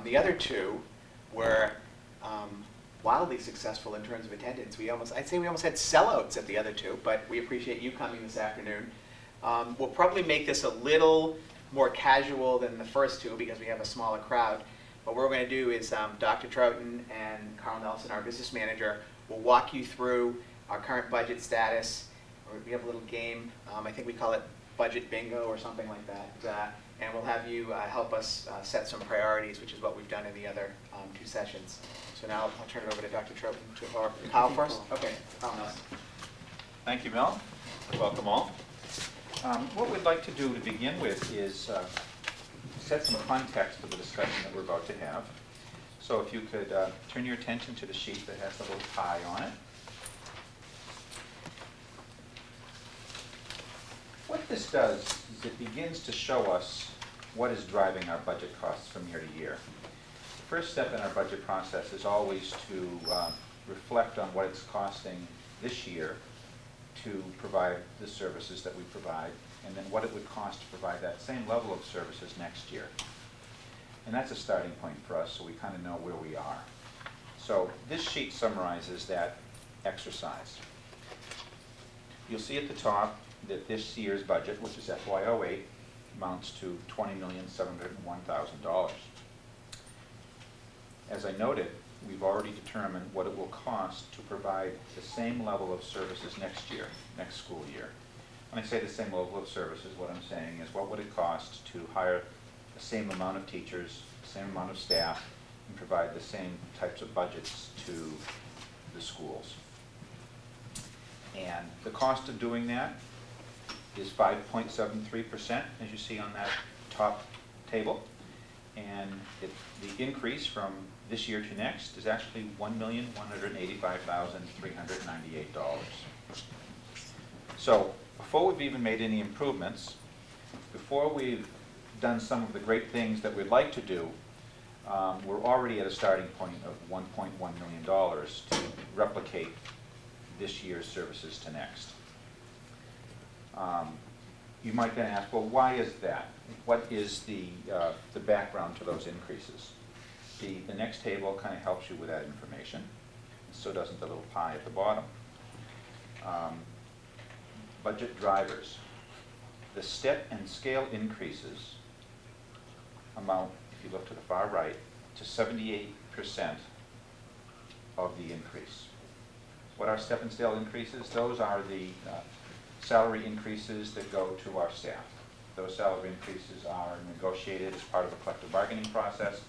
The other two were wildly successful in terms of attendance. I'd say we almost had sellouts at the other two, but we appreciate you coming this afternoon. We'll probably make this a little more casual than the first two because we have a smaller crowd. What we're going to do is Dr. Troughton and Carl Nelson, our business manager, will walk you through our current budget status. We have a little game. I think we call it budget bingo or something like that. And we'll have you help us set some priorities, which is what we've done in the other two sessions. So now I'll turn it over to Dr. Troughton, or Kyle first? Okay, Kyle Nelson. Thank you, Mel. Welcome all. What we'd like to do to begin with is set some context for the discussion that we're about to have. So if you could turn your attention to the sheet that has the little pie on it. What this does is it begins to show us what is driving our budget costs from year to year. The first step in our budget process is always to reflect on what it's costing this year to provide the services that we provide, and then what it would cost to provide that same level of services next year. And that's a starting point for us, so we kind of know where we are. So this sheet summarizes that exercise. You'll see at the top that this year's budget, which is FY08, amounts to $20,701,000. As I noted, we've already determined what it will cost to provide the same level of services next year, next school year. When I say the same level of services, what I'm saying is what would it cost to hire the same amount of teachers, the same amount of staff, and provide the same types of budgets to the schools. And the cost of doing that is 5.73%, as you see on that top table. And the increase from this year to next is actually $1,185,398. So before we've even made any improvements, before we've done some of the great things that we'd like to do, we're already at a starting point of $1.1 million to replicate this year's services to next. You might then ask, well, why is that? What is the background to those increases? The next table kind of helps you with that information. So doesn't the little pie at the bottom. Budget drivers. The step and scale increases amount, if you look to the far right, to 78% of the increase. What are step and scale increases? Those are the salary increases that go to our staff. Those salary increases are negotiated as part of a collective bargaining process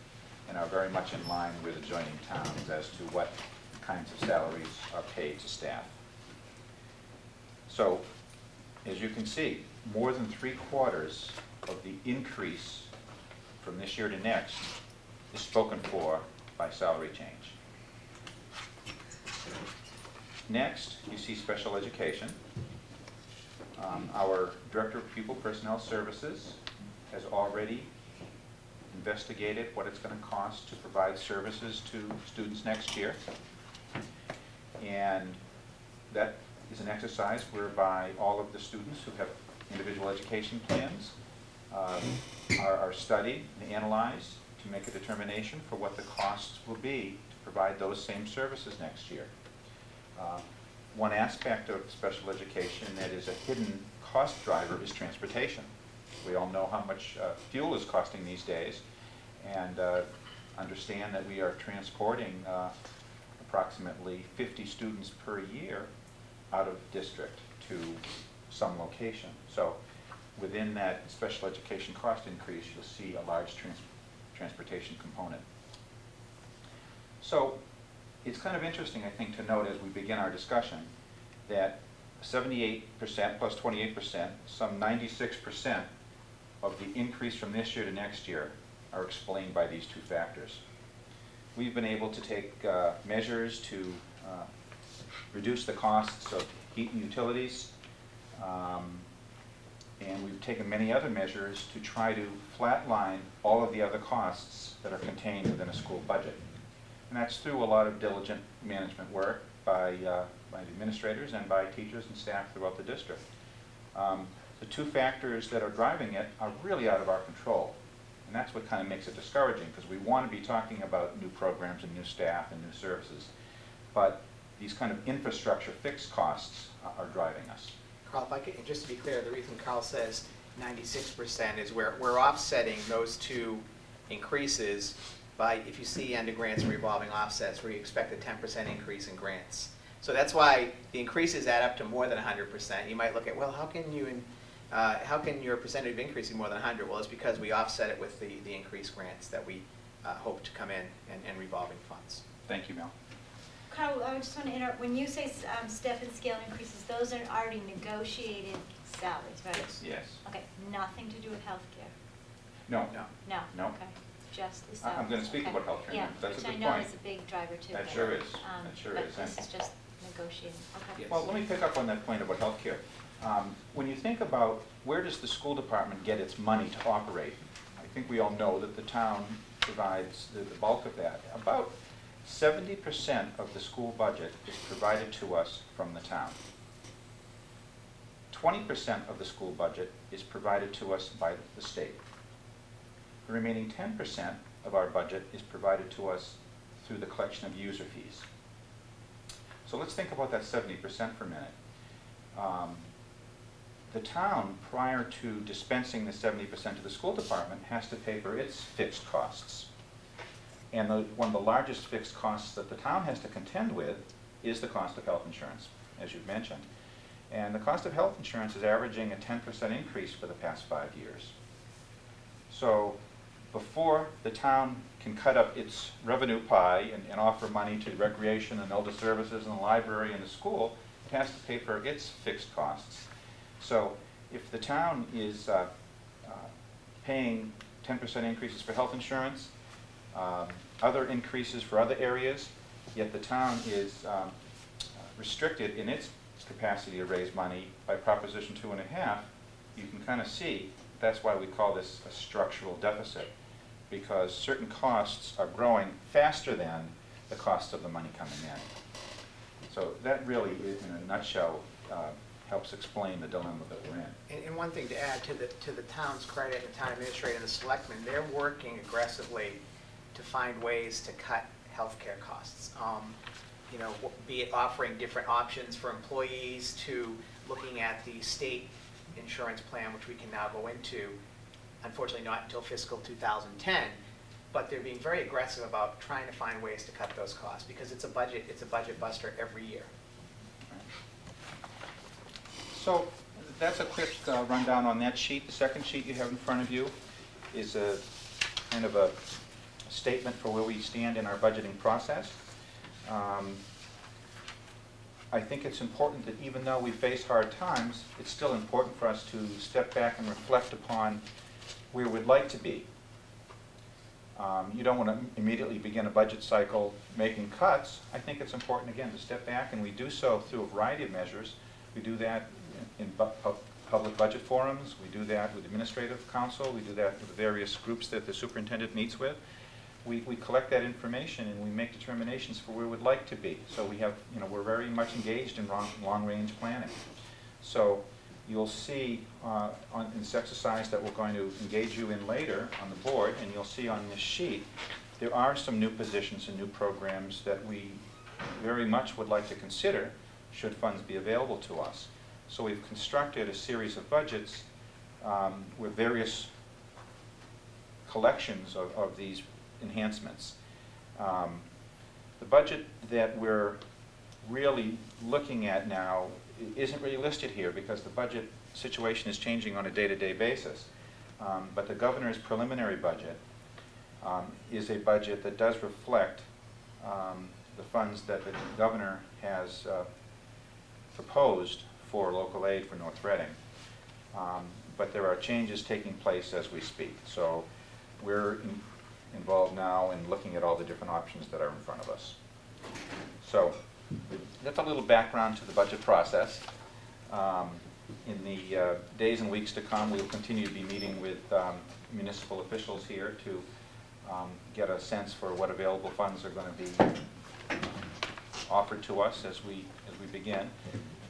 and are very much in line with adjoining towns as to what kinds of salaries are paid to staff. So, as you can see, more than 3/4 of the increase from this year to next is spoken for by salary change. Next, you see special education. Our Director of Pupil Personnel Services has already investigated what it's going to cost to provide services to students next year. And that is an exercise whereby all of the students who have individual education plans are studied and analyzed to make a determination for what the costs will be to provide those same services next year. One aspect of special education that is a hidden cost driver is transportation. We all know how much fuel is costing these days, and understand that we are transporting approximately 50 students per year out of district to some location. So within that special education cost increase, you'll see a large transportation component. So it's kind of interesting, I think, to note as we begin our discussion that 78% plus 28%, some 96% of the increase from this year to next year are explained by these two factors. We've been able to take measures to reduce the costs of heat and utilities, and we've taken many other measures to try to flatline all of the other costs that are contained within a school budget. And that's through a lot of diligent management work by the administrators and by teachers and staff throughout the district. The two factors that are driving it are really out of our control, and that's what kind of makes it discouraging, because we want to be talking about new programs and new staff and new services. But these kind of infrastructure fixed costs are driving us. Carl, if I could, just to be clear, the reason Carl says 96% is we're offsetting those two increases by, if you see under grants and revolving offsets, where you expect a 10% increase in grants. So that's why the increases add up to more than 100%. You might look at, well, how can your percentage of increase be more than 100? Well, it's because we offset it with the increased grants that we hope to come in and revolving funds. Thank you, Mel. Carl, I just want to interrupt. When you say step and scale increases, those are already negotiated salaries, right? Yes. Okay, nothing to do with healthcare? No. No. No? No. Okay, just the salaries. I'm going to speak Okay. about healthcare. Yeah, That's a good which I know point. is a big driver too. That but, sure is. That sure but is. this is just negotiating. Okay. Yes. Well, let me pick up on that point about healthcare. When you think about where does the school department get its money to operate, I think we all know that the town provides the bulk of that. About 70% of the school budget is provided to us from the town. 20% of the school budget is provided to us by the state. The remaining 10% of our budget is provided to us through the collection of user fees. So let's think about that 70% for a minute. The town, prior to dispensing the 70% to the school department, has to pay for its fixed costs. And one of the largest fixed costs that the town has to contend with is the cost of health insurance, as you've mentioned. And the cost of health insurance is averaging a 10% increase for the past 5 years. So before the town can cut up its revenue pie and offer money to recreation and elder services and the library and the school, it has to pay for its fixed costs. So if the town is paying 10% increases for health insurance, other increases for other areas, yet the town is restricted in its capacity to raise money by Proposition 2.5, you can kind of see that's why we call this a structural deficit, because certain costs are growing faster than the cost of the money coming in. So that really, in a nutshell, helps explain the dilemma that we're in. And one thing to add to the town's credit, the town administrator and the selectmen, they're working aggressively to find ways to cut healthcare costs. You know, be it offering different options for employees, to looking at the state insurance plan, which we can now go into, unfortunately not until fiscal 2010, but they're being very aggressive about trying to find ways to cut those costs, because it's a budget buster every year. So that's a quick rundown on that sheet. The second sheet you have in front of you is a kind of a statement for where we stand in our budgeting process. I think it's important that even though we face hard times, it's still important for us to step back and reflect upon where we'd like to be. You don't want to immediately begin a budget cycle making cuts. I think it's important, again, to step back, and we do so through a variety of measures. We do that in public budget forums. We do that with administrative council. We do that with various groups that the superintendent meets with. We collect that information and we make determinations for where we'd like to be. So we have, we're very much engaged in long-range planning. So you'll see in this exercise that we're going to engage you in later on the board, and you'll see on this sheet, there are some new positions and new programs that we very much would like to consider should funds be available to us. So we've constructed a series of budgets with various collections of these enhancements. The budget that we're really looking at now isn't really listed here because the budget situation is changing on a day-to-day basis. But the governor's preliminary budget is a budget that does reflect the funds that the governor has proposed for local aid for North Reading. But there are changes taking place as we speak. So we're involved now in looking at all the different options that are in front of us. So that's a little background to the budget process. In the days and weeks to come, we will continue to be meeting with municipal officials here to get a sense for what available funds are going to be offered to us as we begin.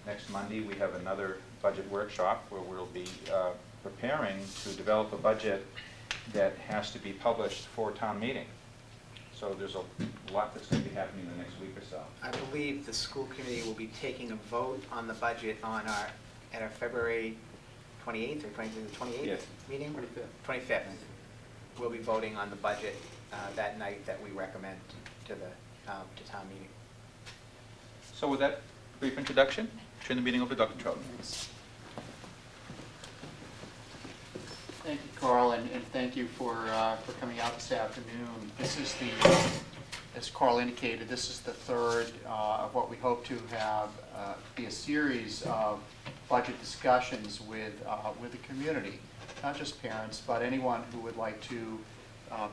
Next Monday, we have another budget workshop where we'll be preparing to develop a budget that has to be published for town meeting. So there's a lot that's going to be happening in the next week or so. I believe the school committee will be taking a vote on the budget at our February 28th or 28th Yes. meeting? 25th. We'll be voting on the budget that night that we recommend to town meeting. So with that brief introduction, turn the meeting over to Dr. Troughton. Thank you, Carl, and thank you for coming out this afternoon. This is as Carl indicated, this is the third of what we hope to have be a series of budget discussions with the community, not just parents, but anyone who would like to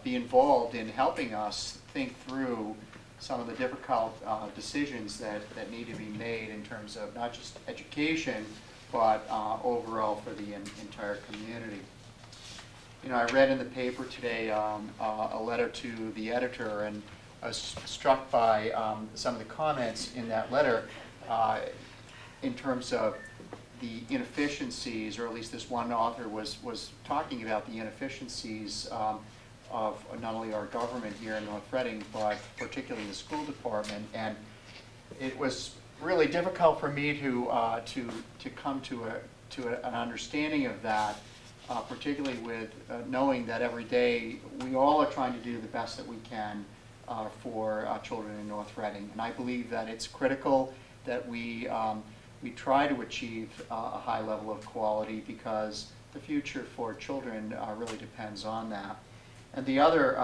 be involved in helping us think through some of the difficult decisions that need to be made in terms of not just education, but overall for the entire community. You know, I read in the paper today a letter to the editor, and I was struck by some of the comments in that letter in terms of the inefficiencies, or at least this one author was talking about the inefficiencies of not only our government here in North Reading, but particularly the school department. And it was really difficult for me to come to an understanding of that, particularly with knowing that every day we all are trying to do the best that we can for children in North Reading. And I believe that it's critical that we try to achieve a high level of quality, because the future for children really depends on that. And the other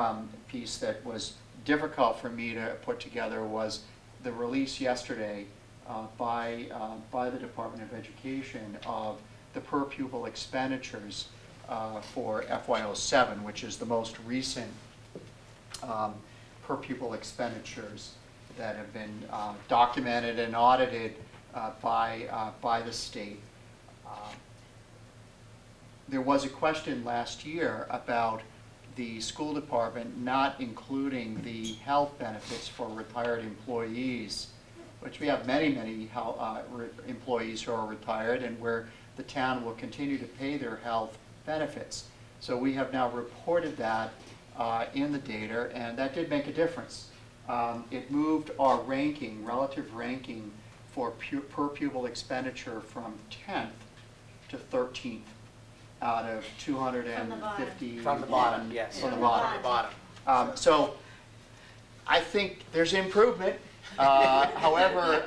piece that was difficult for me to put together was the release yesterday by the Department of Education of the per pupil expenditures for FY07, which is the most recent per pupil expenditures that have been documented and audited by the state. There was a question last year about the school department not including the health benefits for retired employees, which we have many employees who are retired, and where the town will continue to pay their health benefits. So we have now reported that in the data, and that did make a difference. It moved our ranking, relative ranking, for per pupil expenditure from 10th to 13th out of 250. From the bottom, yes. From the bottom. So I think there's improvement. However,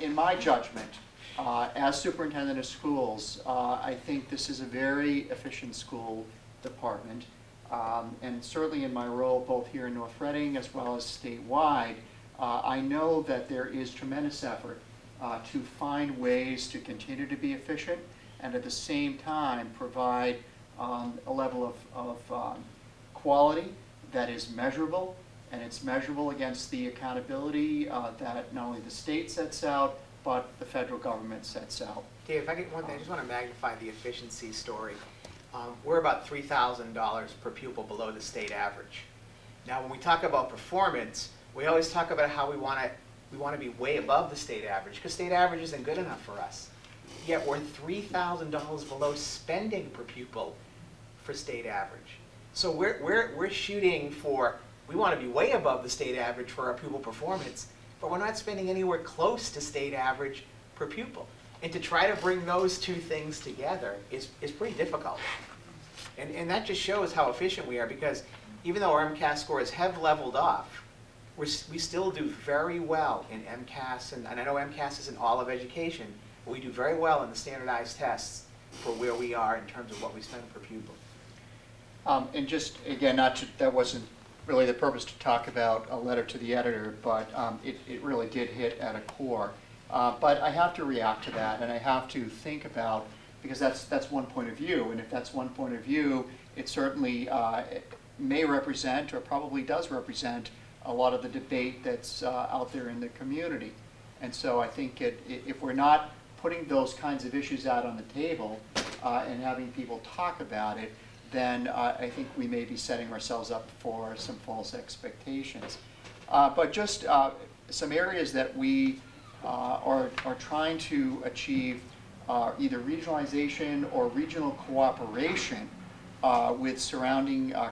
in my judgment, as superintendent of schools, I think this is a very efficient school department. And certainly in my role both here in North Reading as well as statewide, I know that there is tremendous effort to find ways to continue to be efficient and at the same time provide a level of quality that is measurable, and it's measurable against the accountability that not only the state sets out, but the federal government sets out. Dave, if I get one thing, I just want to magnify the efficiency story. We're about $3,000 per pupil below the state average. Now, when we talk about performance, we always talk about how we want to be way above the state average, because state average isn't good enough for us. Yet we're $3,000 below spending per pupil for state average. So we're shooting for, we want to be way above the state average for our pupil performance, but we're not spending anywhere close to state average per pupil. And to try to bring those two things together is pretty difficult. And that just shows how efficient we are, because even though our MCAS scores have leveled off, we still do very well in MCAS, and I know MCAS isn't all of education, but we do very well in the standardized tests for where we are in terms of what we spend per pupil. And just, again, that wasn't really the purpose to talk about a letter to the editor, but it really did hit at a core. But I have to react to that, and I have to think about, because that's one point of view, and if that's one point of view, it certainly may represent, or probably does represent, a lot of the debate that's out there in the community. And so I think if we're not putting those kinds of issues out on the table and having people talk about it, then I think we may be setting ourselves up for some false expectations. But just some areas that we are trying to achieve either regionalization or regional cooperation with surrounding